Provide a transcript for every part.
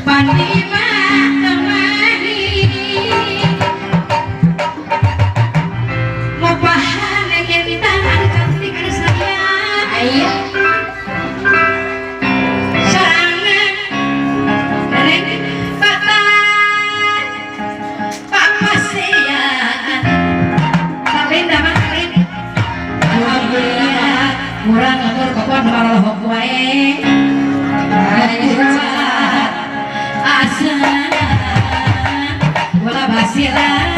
Panglima temani mau paham yang kita ada cantik ada saya ayo serangan dari papa saya tapi nama kalian alhamdulillah murah ngatur kokon kalau wae asana bola basiran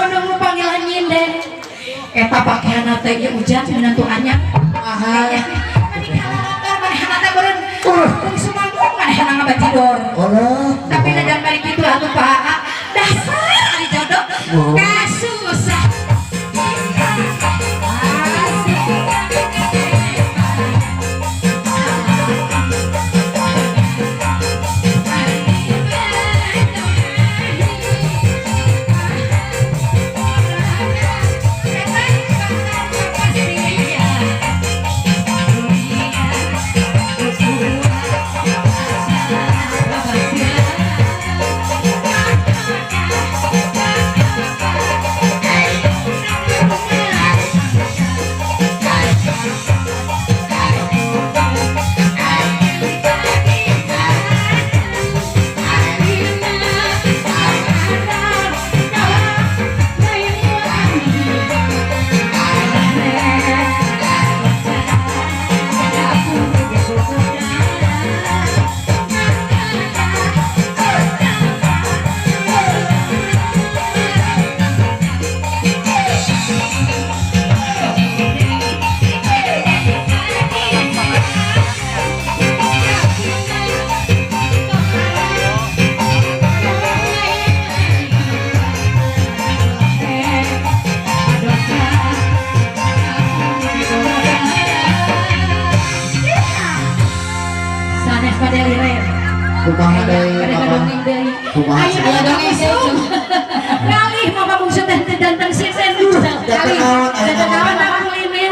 nunggu panggilan nyinden eta pakaian teh ieu hujan menentu anyar manehna teh beureun sumanggung manehna ngabajidor tapi najan bari kitu atuh Pak dasar ari jodoh kasusah Kumaha deui, Ada Mama? dongeng deui. Kumaha Ayo sih? aya dongeng deui. Ngalih mama bungsu teh jantan sinten. Kali jantan naon kuliner.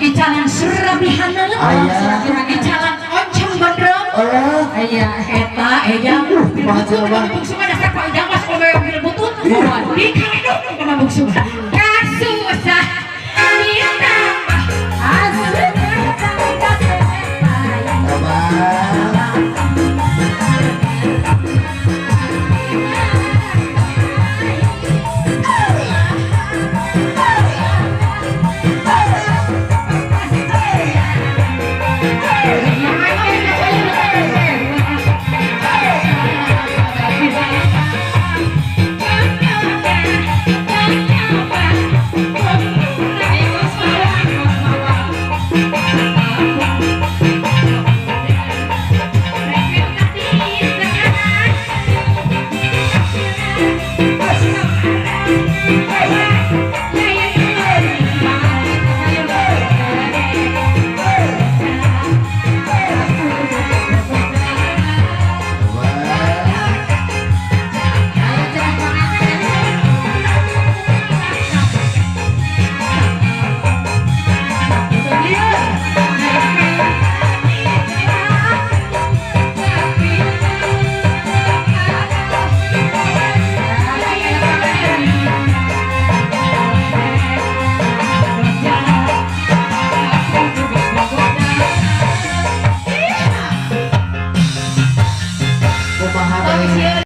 Icalan serabihan icalan oncom gondrong. Aya eta ejang. Kumaha sih, Mama? Bungsu mah dasar panjang pas kowe mobil butut. Di kaledong mama bungsu. Kasusah ditambah asli kasih. Kumaha deui?